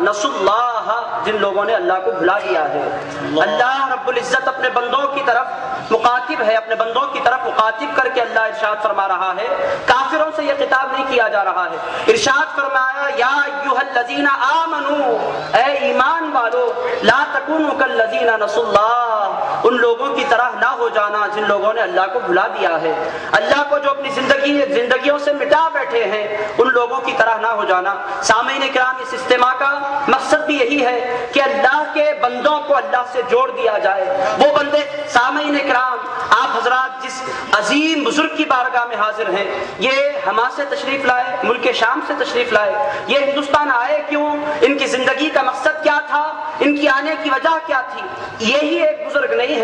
नसुल्लाह, जिन लोगों ने अल्लाह को भुला दिया है। अल्लाह रब्बुल इज्जत अपने बंदों की तरफ मुखातिब है, अपने बंदों की तरफ मुखातिब करके अल्लाह इरशाद फरमा रहा है। काफिरों से यह खिताब नहीं किया जा रहा है। इरशाद फरमाया या अय्युहल्लज़ीना आमनू, ए ईमान वालो, ला तकूनू कल्लज़ीना नसुल्लाह, उन लोगों की तरह ना हो जाना जिन लोगों ने अल्लाह को भुला दिया है। अल्लाह को जो अपनी जिंदगियों से मिटा बैठे हैं, उन लोगों की तरह ना हो जाना। सामीन किराम, इस इज्तिमा का मकसद भी यही है कि अल्लाह के बंदों को अल्लाह से जोड़ दिया जाए। वो बंदे, सामीन किराम, आप हजरात जिस अजीम बुजुर्ग की बारगाह में हाजिर हैं, ये हमा से तशरीफ लाए, मुल्क शाम से तशरीफ लाए, ये हिंदुस्तान आए क्यों, इनकी जिंदगी का मकसद क्या था, इनकी आने की वजह क्या थी। यही एक बुजुर्ग नहीं,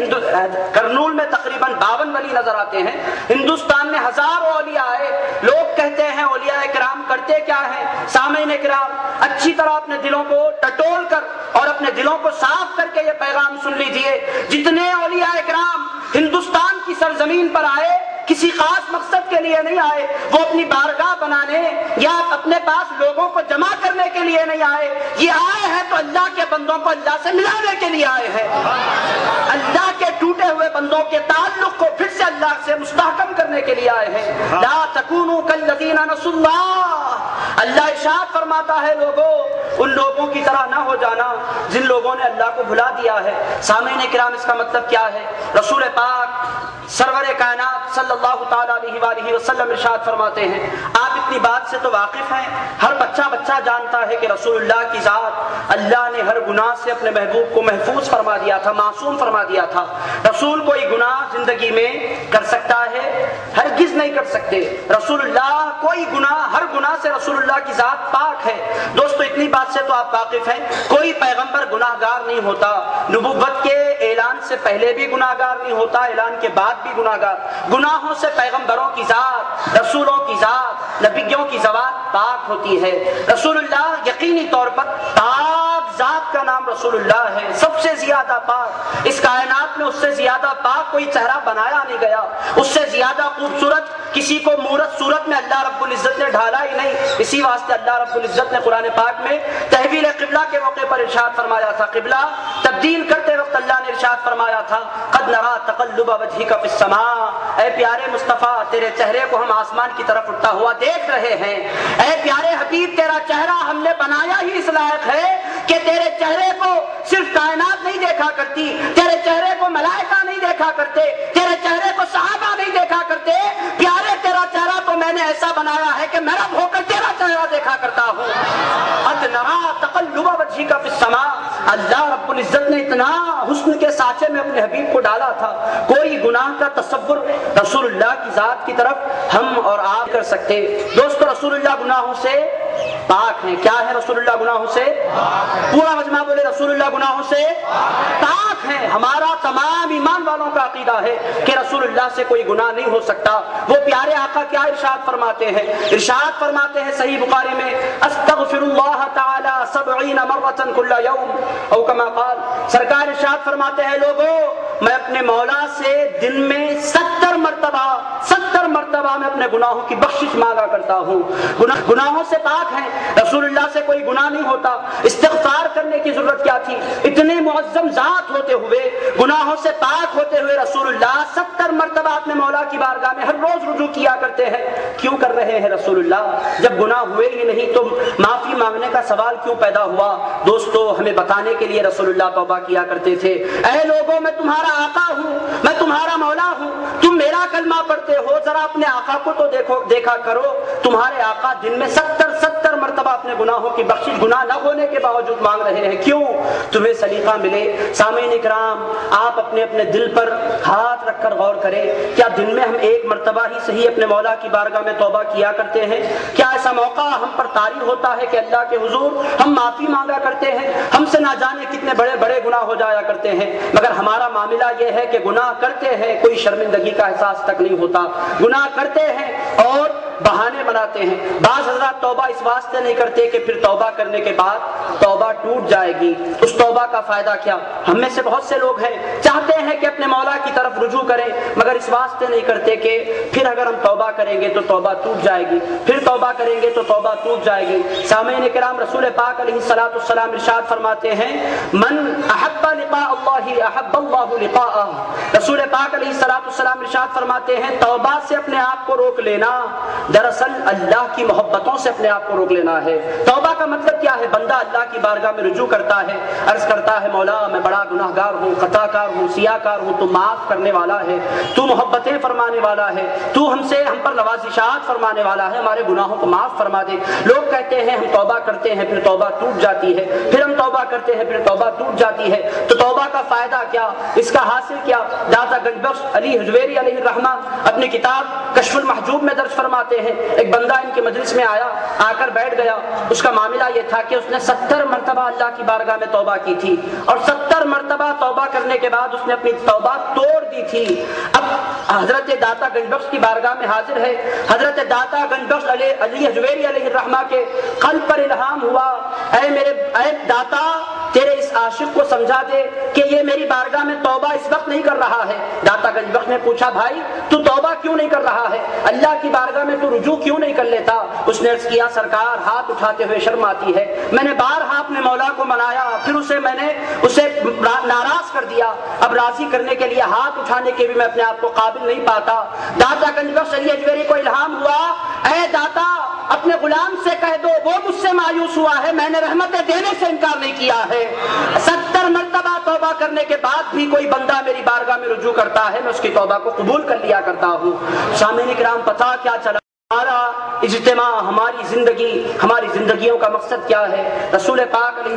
करनूल में तकरीबन 52 वली नजर आते हैं। हिंदुस्तान में हजारों औलिया आए। लोग कहते हैं औलिया किराम करते क्या है। सामीन किराम, अच्छी तरह अपने दिलों को टटोल कर और अपने दिलों को साफ करके ये पैगाम सुन लीजिए। जितने औलिया किराम हिंदुस्तान की सरजमीन पर आए, किसी खास मकसद के लिए नहीं आए। वो अपनी बारगाह बनाने या अपने पास लोगों को जमा करने के लिए नहीं आए। ये आए हैं तो अल्लाह के बंदों को अल्लाह से मिलाने के लिए आए हैं। अल्लाह के टूटे हुए बंदों के ताल्लुक को फिर से अल्लाह से मुस्तहकम करने के लिए आए हैं। ला तकूनू कल्लज़ीना नसुल्लाह, अल्लाह इरशाद फरमाता है लोगों, उन लोगों की तरह ना हो जाना जिन लोगों ने अल्लाह को भुला दिया है। सामीन किराम, इसका मतलब क्या है। रसूल पाक सरवरे कायनात सल्लल्लाहु तआला अलैहि वसल्लम इरशाद फरमाते हैं, आप इतनी बात से तो वाकिफ हैं, हर बच्चा जानता है कि रसूलुल्लाह की जात, अल्लाह ने हर गुनाह से अपने महबूब को महफूज फरमा दिया था, मासूम फरमा दिया था। रसूल कोई गुनाह जिंदगी में कर सकता है? हरगिज नहीं कर सकते। रसूलुल्लाह कोई गुनाह, हर गुनाह से रसूलुल्लाह की जात पाक है। दोस्तों, इतनी बात से तो आप वाकिफ हैं, कोई पैगंबर गुनाहगार नहीं होता। नबुव्वत के ऐलान से पहले भी गुनाहगार नहीं होता, ऐलान के बाद भी गुनाहगार। गुनाहों से पैगंबरों की जात, रसूलों की जात, नबियों की ज़बात पाक होती है। रसूलुल्लाह यकीनी तौर पर पाक जात का नाम रसूलुल्लाह है, सबसे ज्यादा पाक। इस कायनात में उससे ज्यादा पाक कोई चेहरा बनाया नहीं गया, उससे ज्यादा खूबसूरत किसी को मूरत सूरत में अल्लाह रब्बुल इज्जत ने ढाला ही नहीं। इसी वास्ते अल्लाह रब्बुल इज्जत ने कुरान पाक में तहवील क़िबला के मौके पर इरशाद फरमाया था। क़िबला तब्दील करते वक्त अल्लाह ने इरशाद फरमाया था, क़द नरा तक़ल्लुब वजहिका फ़िस समा, ऐ प्यारे मुस्तफ़ा, तेरे चेहरे को हम आसमान की तरफ उठता हुआ देख रहे हैं। ऐ प्यारे हबीब, तेरा चेहरा हमने बनाया ही इस लायक है कि तेरे चेहरे को सिर्फ कायनात नहीं देखा करती, तेरे चेहरे को मलाइका नहीं देखा करते, तेरे चेहरे को सहाबा नहीं देखा करते। प्यारे, तेरा चेहरा तो मैंने ऐसा बनाया है कि मैं रब होकर तेरा चेहरा देखा करता हूँ। क़द नरा तक़ल्लुब वजहिका फ़िस समा, अल्लाह रब्बुल इज्जत ने इतना हुस्न के साँचे में अपने हबीब को डाला था, कोई गुनाह का तसव्वुर रसूलुल्लाह की जात की तरफ हम और आप कर सकते। दोस्तों, रसूलुल्लाह गुनाहों से पाक हैं। क्या है रसूलुल्लाह गुनाहों से? पूरा मजमा बोले रसूलुल्लाह गुनाहों से पाक हैं। हमारा तमाम ईमान वालों का अकीदा है कि रसूलुल्लाह से कोई गुनाह नहीं हो सकता। वो प्यारे आका क्या इरशाद फरमाते हैं? इरशाद फरमाते हैं सही बुखारी में, अस्तगफिरुल्लाह तआला 70 मर्रतन कुल्ल यौम, औ कमा क़ाल, सरकार इरशाद फरमाते हैं, लोगों, मैं अपने मौला से दिन में 70 मरतबा मैं अपने गुनाहों की बख्शिश मांगा करता हूँ। गुनाहों से पाक हैं, रसूलुल्लाह से कोई गुनाह नहीं होता। इस्तिग़फ़ार करने की जरूरत क्या थी? इतने मुअज़्ज़म ज़ात होते हुए, गुनाहों से पाक होते हुए रसूलुल्लाह 70 मरतबा अपने मौला की बारगाह में हर रोज रुजू किया करते हैं। क्यों कर रहे हैं रसूलुल्लाह? जब गुनाह हुए ही नहीं तो माफी मांगने का सवाल क्यों पैदा हुआ? दोस्तों, हमें बताने के लिए रसूलुल्लाह तौबा किया करते थे। ऐ लोगों, मैं तुम्हारा आका हूँ, मैं तुम्हारा मौला हूँ, तुम मेरा कलमा पढ़ते हो, जरा अपने आका को तो देखा करो। तुम्हारे आका दिन में 70 मरतबा अपने गुनाहों की बख्शिश गुनाह न होने के बावजूद मांग रहे हैं। क्यों? तुम्हें सलीका मिले। सामीन इकराम, आप अपने अपने दिल पर हाथ रखकर गौर करें, क्या दिन में हम एक मरतबा ही सही अपने मौला की बारगाह में तौबा किया करते हैं? क्या ऐसा मौका हम पर तारी होता है कि अल्लाह के हुजूर हम माफी मांगा करते हैं? हमसे ना जाने कितने बड़े बड़े गुनाह हो जाया करते हैं, मगर हमारा मामला यह है कि गुनाह करते हैं, कोई शर्मिंदगी का एहसास तक नहीं होता। गुनाह करते हैं और بہانے بناتے ہیں۔ بعض حضرات توبہ اس واسطے نہیں کرتے کہ پھر توبہ کرنے کے بعد توبہ ٹوٹ جائے گی، اس توبہ کا فائدہ کیا؟ ہم میں سے بہت سے لوگ ہیں چاہتے ہیں کہ اپنے مولا کی طرف رجوع کریں، مگر اس واسطے نہیں کرتے کہ پھر اگر ہم توبہ کریں گے تو توبہ ٹوٹ جائے گی، پھر توبہ کریں گے تو توبہ ٹوٹ جائے گی۔ سامعین کرام، رسول پاک علیہ الصلوۃ والسلام ارشاد فرماتے ہیں من احب لقاء اللہ احب اللہ لقاءہ۔ رسول پاک علیہ الصلوۃ والسلام ارشاد فرماتے ہیں توبہ سے اپنے آپ کو روک لینا دراصل اللہ کی محبتوں سے اپنے آپ کو روک لینا ہے۔ توبہ کا مطلب کیا ہے؟ بندہ اللہ کی بارگاہ میں رجوع کرتا ہے، عرض کرتا ہے مولا میں بڑا گناہ گار ہوں، خطا کار ہوں، سیاہ کار ہوں، تو معاف کرنے والا ہے، تو محبتیں فرمانے والا ہے، تو ہم پر نوازشات فرمانے والا ہے، ہمارے گناہوں کو معاف فرما دے۔ لوگ کہتے ہیں ہم توبہ کرتے ہیں پھر توبہ ٹوٹ جاتی ہے، پھر ہم توبہ کرتے ہیں پھر توبہ ٹوٹ جاتی ہے، تو توبہ کا فائدہ کیا؟ اس کا حاصل کیا؟ داتا گنج بخش علی حجویری علیہ الرحمہ اپنی کتاب کشف المحجوب میں درج فرماتے ہیں ایک بندہ ان کے مجلس میں آیا، آ کر بیٹھ گیا۔ اس کا معاملہ یہ تھا کہ اس نے 70 مرتبہ اللہ کی بارگاہ میں توبہ کی تھی، اور 70 مرتبہ توبہ کرنے کے بعد اس نے اپنی توبہ توڑ دی تھی۔ اب حضرت داتا گنج بخش کی بارگاہ میں حاضر ہے، حضرت داتا گنج بخش علی حجویری علیہ الرحمہ کے قلب پر الہام ہوا، اے داتا تیرے اس عاشق کو سمجھا دے کہ یہ میری بارگاہ میں توبہ اس وقت نہیں کر رہا ہے۔ داتا گنج بخش نے پوچھا بھائی تو توبہ کیوں نہیں کر رہا ہے؟ اللہ کی بارگاہ میں تو رجوع کیوں نہیں کر لیتا؟ اس نے عرض کیا سرکار ہاتھ اٹھاتے ہوئے شرم آتی ہے، میں نے بارہا اپنے مولا کو منایا، پھر میں نے اسے ناراض کر دیا، اب راضی کرنے کے لیے ہاتھ اٹھانے کے بھی میں اپنے آپ کو قابل نہیں پاتا۔ داتا گنج بخش علی حجویری کو الہام ہوا، اے داتا اپنے غلام سے کہہ دو وہ مجھ سے مایوس ہوا ہے، میں نے رحمتیں دینے سے انکار نہیں کیا ہے۔ 70 مرتبہ توبہ کرنے کے بعد بھی کوئی بندہ میری بارگاہ میں رجوع کرتا ہے، میں اس کی توبہ کو قبول کر لیا کرتا ہوں۔ سامعین کرام، پتہ کیا چلا ہمارا اجتماع، ہماری زندگیوں کا مقصد کیا ہے؟ رسول پاک علیہ